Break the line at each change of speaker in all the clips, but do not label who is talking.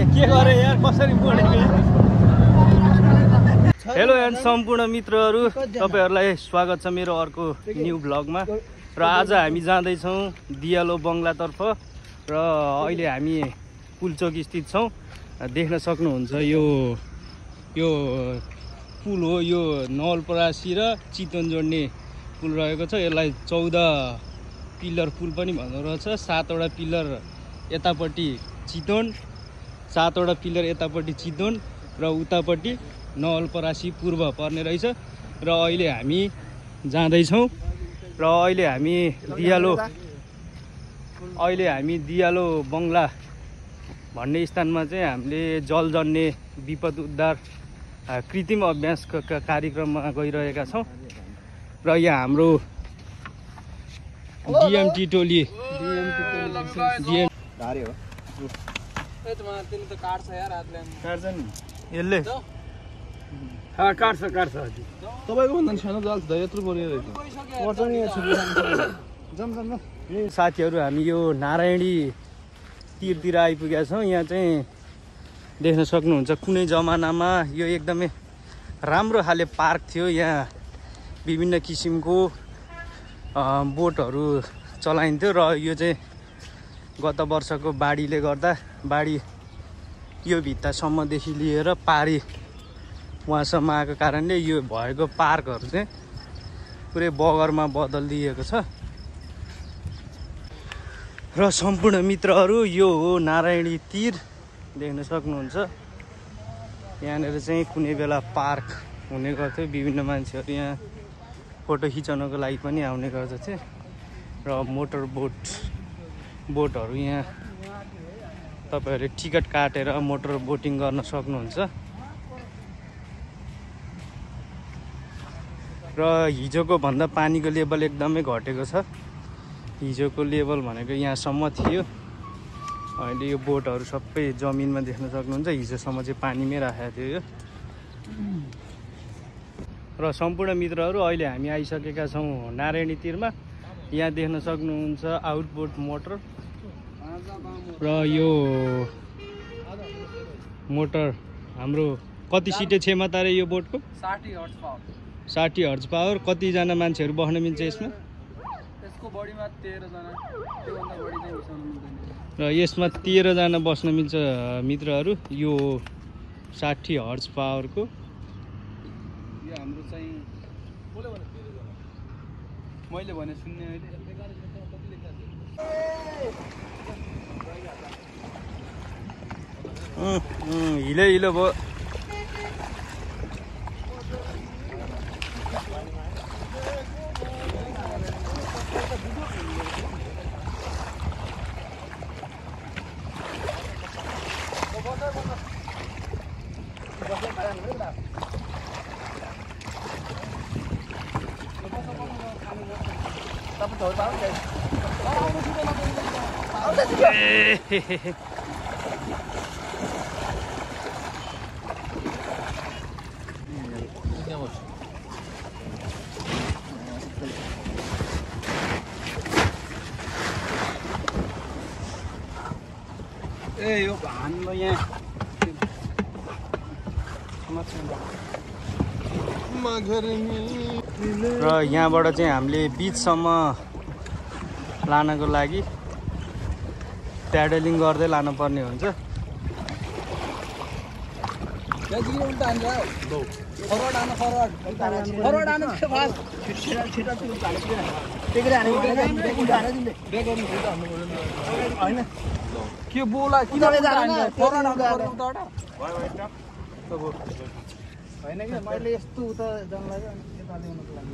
के गरे यार कसरी पढेको हेलो एन्ड सम्पूर्ण मित्रहरू तपाईहरुलाई स्वागत छ मेरो अर्को न्यू भ्लगमा र आज हामी जाँदैछौँ दियालो बंगलातर्फ र अहिले हामी पुलचोक स्थित छौँ देख्न सक्नुहुन्छ यो पुल हो यो नवलपरासी र चितवन जोड्ने पुल रहेको छ यसलाई 14 पिलर पुल पनि भन्दो रहेछ 7 वटा पिलर यतापट्टि चितवन 7 वटा पिलर यतापट्टि चितवन र उतापट्टि नवलपरासी पूर्व पर्ने रहेछ र अहिले हामी जाँदैछौँ र अहिले हामी दियालो बंगला भन्ने स्थानमा चाहिँ हामीले जलजन्य विपद उद्धार कृत्रिम अभ्यासको कार्यक्रममा गइरहेका छौँ र यहाँ हाम्रो डीएमटी टोली यसले काट्छ
तपाईको भन्दा सानो जाल छ यत्रो परिरहेछ
साथीहरू हामी यो नारायणी तीरतिर आइपुगेका छौँ यहाँ चाहिँ देख्न सक्नुहुन्छ कुनै जमानामा यो एकदमै राम्रो खाले पार्क थियो यहाँ विभिन्न किसिमको बोटहरू चलाइन्थ्यो र यो चाहिँ गत वर्षको बाढीले गर्दा बाढी यो भित्तासम्मदेखि लिएर पारी वहाँसम्म आएको कारणले यो भएको पार्कहरू चाहिँ पुरै बगरमा बदलिदिएको छ र सम्पूर्ण मित्रहरू यो हो नारायणी तीर देख्न सक्नुहुन्छ यहाँनिर चाहिँ कुनै बेला पार्क हुने गर्थ्यो विभिन्न मान्छेहरू यहाँ फोटो खिचाउनको लागि पनि आउने गर्दथे र मोटर बोटहरू यहाँ तपाईहरुले टिकट काटेर मोटर बोटिङ गर्न सक्नुहुन्छ र हिजोको भन्दा पानीको लेभल एकदमै घटेको छ हिजोको लेभल भनेको यहाँसम्म थियो अहिले यो बोटहरू सबै जमिनमा देख्न सक्नुहुन्छ हिजोसम्म चाहिँ पानीमै राखेको थियो यो र सम्पूर्ण मित्रहरू अहिले हामी आइसकेका छौँ नारायणी तीरमा यहाँ देख्न सक्नुहुन्छ आउटबोट मोटर र यो मोटर हाम्रो कति सिटे क्षमता रे यो बोटको 60 हर्ज पावर कतिजना मान्छेहरू बस्न मिल्छ यसमा
यसको बडीमा 13 जना त्योभन्दा बढी चाहिँ बस्न मिल्दैन
र यसमा 13 जना बस्न मिल्छ मित्रहरू यो 60 हर्ज पावरको
यो हाम्रो चाहिँ मैले भने सुन्ने अहिले
हिलो भयो
यो भानमा यहाँ
र यहाँबाट चाहिँ हामीले बीचसम्म लानको लागि प्याडलिङ गर्दै लानु पर्ने हुन्छ
के बोला किन होइन कि मैले यस्तो उता जान लाग्यो अनि यता ल्याउनको लागि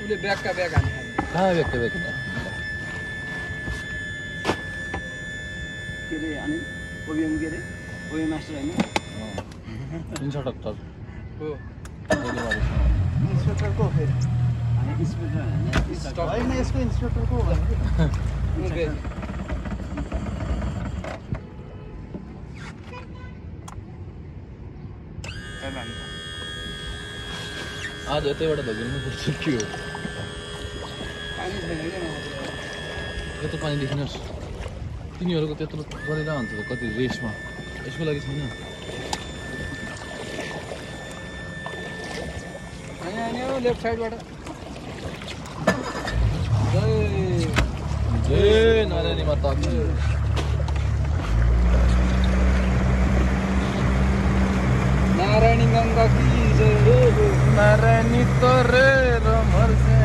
उले ब्यागका ब्याग हान्नु कहाँ ब्यागका ब्याग के रे अनि ओबिएम के रे ओबिएम मास्टर हैन इन्स्ट्रक्टर हो इन्स्ट्रक्टर को फेरि अनि इन्स्पेक्टर हैन यसको इन्स्ट्रक्टर को भने आज यतैबाट धगिल्नु पर्छ के हो पानी छैन के यो त पानी देखिनुहोस्
तिनीहरूको त्यत्रो गरेर हुन्छ त कति रेसमा यसको लागि छैन
यहाँ लेफ्ट साइडबाट
जय नारायणी माता
नारायणी गंगा की जय
नारायणी तोरे रमर से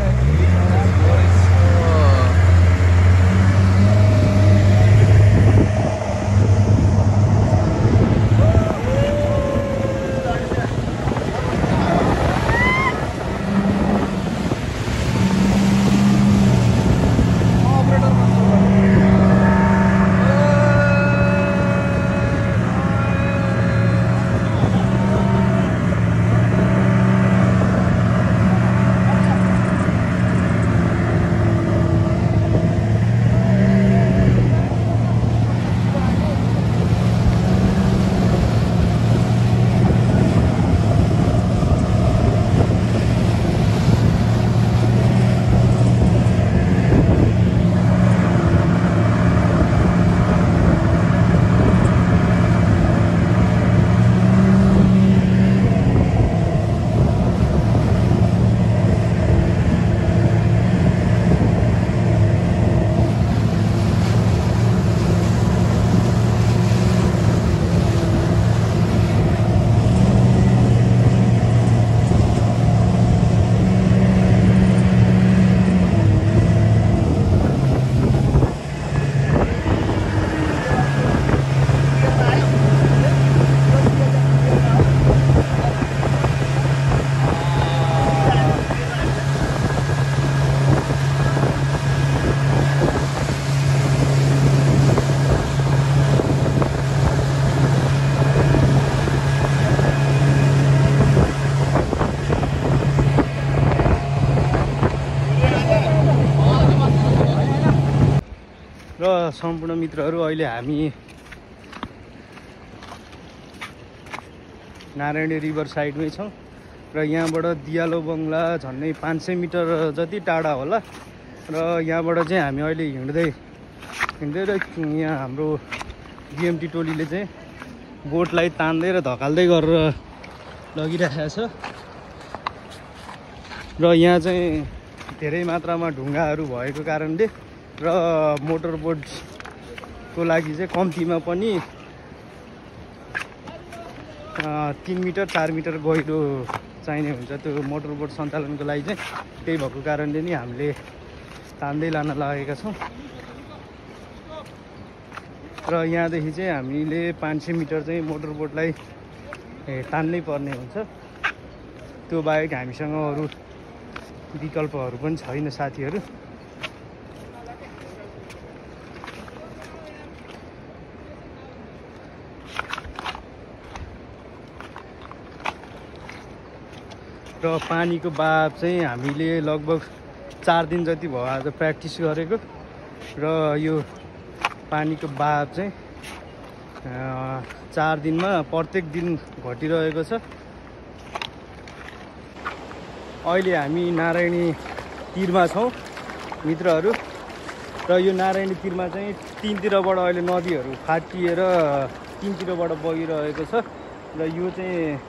र सम्पूर्ण मित्रहरू अहिले हामी नारायणी रिभर साइडमै छौँ र यहाँबाट दियालो बङ्गला झन्डै 500 मिटर जति टाढा होला र यहाँबाट चाहिँ हामी अहिले हिँड्दै र यहाँ हाम्रो बिएमटी टोलीले चाहिँ बोटलाई तान्दै र धकाल्दै गरेर लगिरहेको छ र यहाँ चाहिँ धेरै मात्रामा ढुङ्गाहरू भएको कारणले र मोटर बोटको लागि चाहिँ कम्तीमा पनि 3 मिटर 4 मिटर गहिरो चाहिने हुन्छ त्यो मोटर बोट सञ्चालनको लागि चाहिँ त्यही भएको कारणले नि हामीले तान्दै लान लागेका छौँ र यहाँदेखि चाहिँ हामीले 500 मिटर चाहिँ मोटर बोटलाई तान्नै पर्ने हुन्छ त्यो बाहेक हामीसँग अरू विकल्पहरू पनि छैन साथीहरू र पानीको बहाव चाहिँ हामीले लगभग 4 दिन जति भयो आज प्र्याक्टिस गरेको र यो पानीको बहाव चाहिँ 4 दिनमा प्रत्येक दिन घटिरहेको छ अहिले हामी नारायणी तीरमा छौँ मित्रहरू र यो नारायणी तीरमा चाहिँ तीनतिरबाट अहिले नदीहरू फाटिएर तीनतिरबाट बगिरहेको छ र यो चाहिँ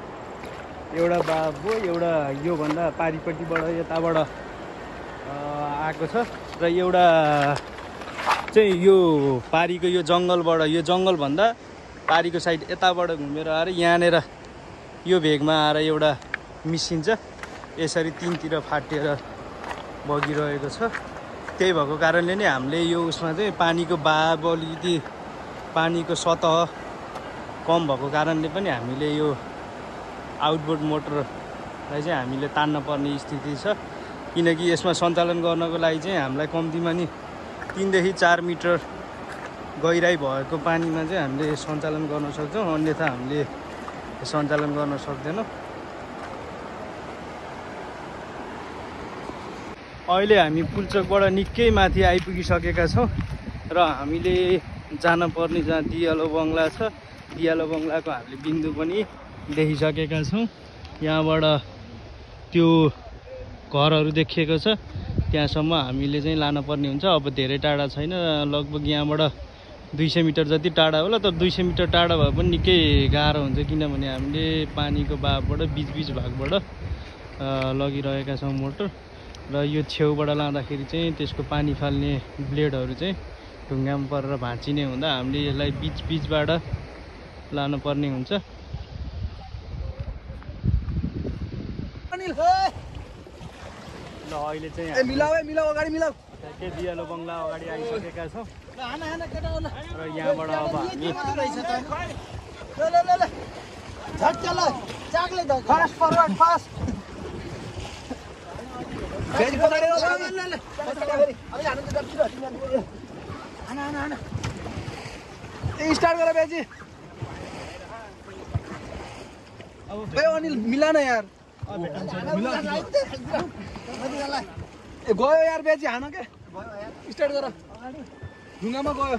एउटा बहाव हो एउटा योभन्दा पारिपट्टिबाट यताबाट आएको छ र एउटा चाहिँ यो पारीको यो जङ्गलबाट यो जङ्गलभन्दा पारीको साइड यताबाट घुमेर आएर यहाँनिर यो भेगमा आएर एउटा मिसिन्छ यसरी तीनतिर फाटेर बगिरहेको छ त्यही भएको कारणले नै हामीले यो उसमा चाहिँ पानीको बहाव अलिकति पानीको सतह कम भएको कारणले पनि हामीले यो आउटबोर्ड मोटरलाई चाहिँ हामीले तान्न पर्ने स्थिति छ किनकि यसमा सञ्चालन गर्नको लागि चाहिँ हामीलाई कम्तीमा नि 3 देखि 4 मिटर गहिराई भएको पानीमा चाहिँ हामीले सञ्चालन गर्न सक्छौँ अन्यथा हामीले सञ्चालन गर्न सक्दैनौँ अहिले हामी पुल्चोकबाट निकै माथि आइपुगिसकेका छौँ र हामीले जान पर्ने जहाँ दियालो बङ्गला छ दियालो बङ्गलाको हामीले बिन्दु पनि देखिसकेका छौँ यहाँबाट त्यो घरहरू देखिएको छ त्यहाँसम्म हामीले चाहिँ लान पर्ने हुन्छ अब धेरै टाढा छैन लगभग यहाँबाट 200 मिटर जति टाढा होला। तर 200 मिटर टाढा भए पनि निकै गाह्रो हुन्छ, किनभने हामीले पानीको बहावबाट बिच भागबाट लगिरहेका छौँ मोटर। र यो छेउबाट लाँदाखेरि चाहिँ त्यसको पानी फाल्ने ब्लेडहरू चाहिँ ढुङ्गामा परेर भाँचिने हुँदा हामीले यसलाई बिचबाट लानुपर्ने हुन्छ। ल अहिले चाहिँ के दियालो बङ्गला अगाडि आइसकेका छौँ र यहाँबाट अब हामी
स्टार्ट गर बेजी अनिल मिला न यार गयो यार बेजी हान के स्टार्ट गर ढुङ्गामा गयो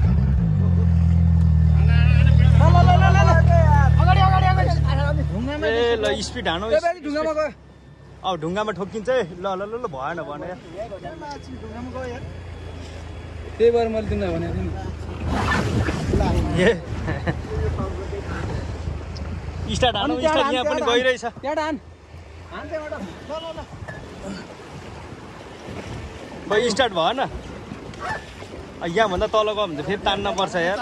ए ल स्पिड हानु
ढुङ्गामा गयो
अब ढुङ्गामा ठोकिन्छ है। ल ल ल भएन भने
त्यही भएर मैले तिमीलाई भनेको थिएँ
नि स्टार्ट हानु। स्टार्ट यहाँ पनि गइरहेछ। खै स्टार्ट भएन। यहाँभन्दा तल गयो भने त फेरि तान्न पर्छ यार।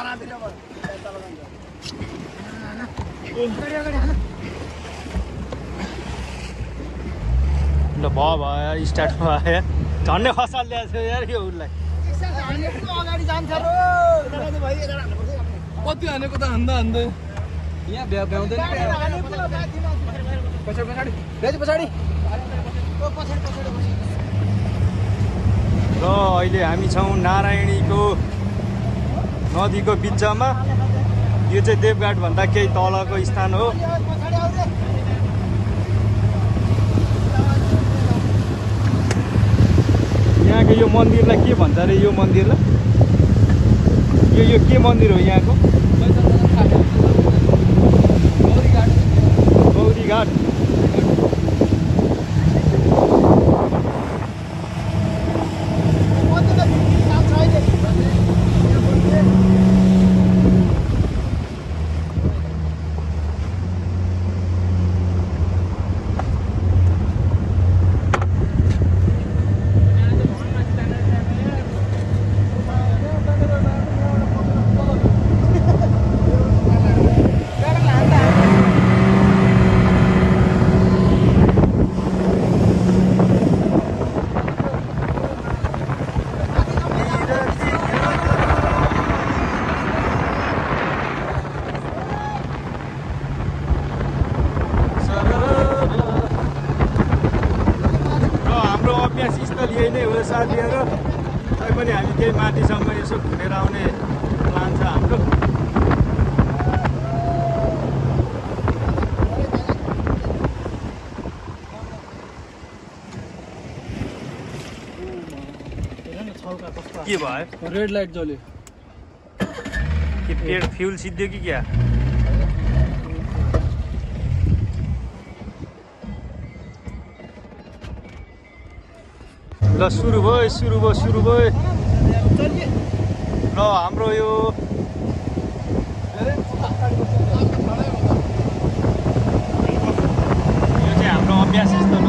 ल भयो स्टार्ट भयो। झन्डै खसाल ल्याएको थियो यार यो उसलाई।
कति हानेको त हान्दा यहाँ भ्याउँदैन पछाडि
र अहिले हामी छौँ नारायणीको नदीको बिचमा। यो चाहिँ देवघाटभन्दा केही तलको स्थान हो। यहाँको यो मन्दिरलाई के भन्छ अरे? यो मन्दिरलाई यो के मन्दिर हो यहाँको? गौरीघाट। यही नै हो साथीहरू। तैपनि हामी केही माथिसम्म यसो घुमेर आउने प्लान छ हाम्रो। के भयो?
रेड लाइट जल्यो
कि पेड फ्युल सिद्धियो कि क्या? ल सुरु भयो ल हाम्रो यो चाहिँ हाम्रो अभ्यास स्थल हो।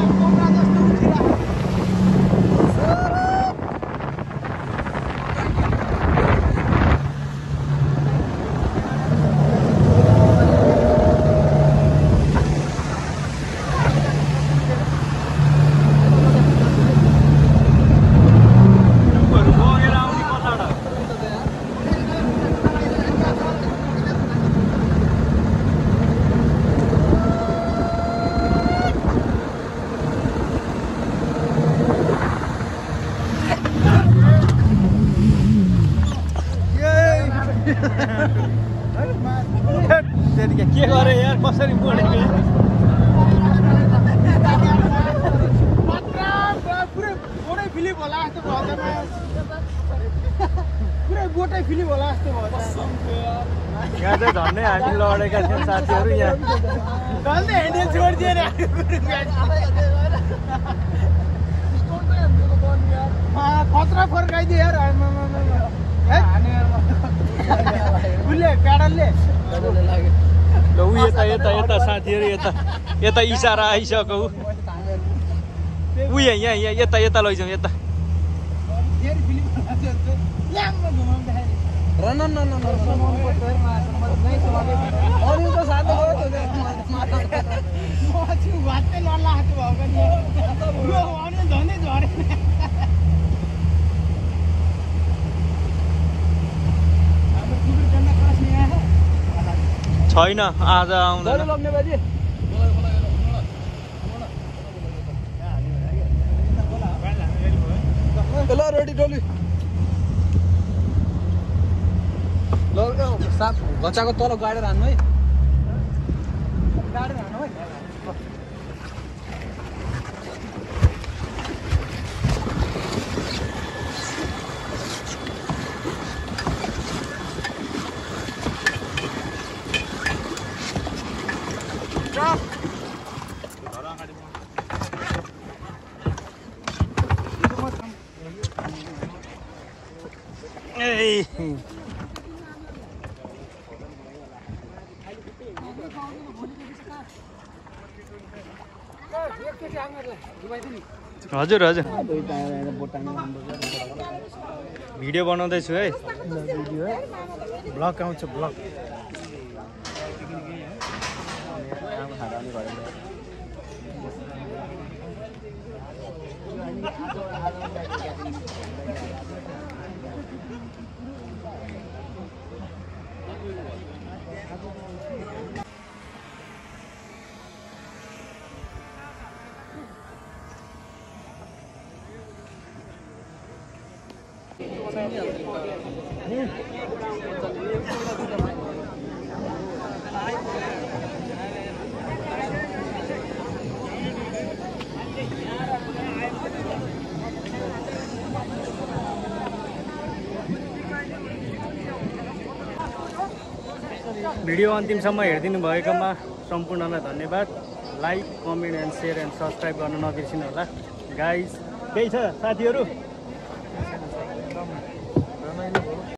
के गरे यार, कसरी पढेको
पुरै फिलिप होला जस्तो भयो।
यहाँ चाहिँ झन्डै हामी लडेका थियौँ साथीहरू। यहाँ
खतरा फर्काइदियो यार।
ल ऊ यता यता यता साथीहरू यता यता इसारा आइसक्यो ऊ यहाँ यता यता लैजाउँ यता छैन आज आउँदैन
ल रोटी टोली ल साप गचाको तल गाडेर हान्नु है गाडेर हान्नु है
ए हजुर हजुर भिडियो बनाउँदैछु है ब्लग आउँछ ब्लग भिडियो अन्तिमसम्म हेरिदिनु भएकोमा सम्पूर्णलाई धन्यवाद like comment and share and subscribe गर्न नबिर्सिनु होला गाइस केही छ साथीहरू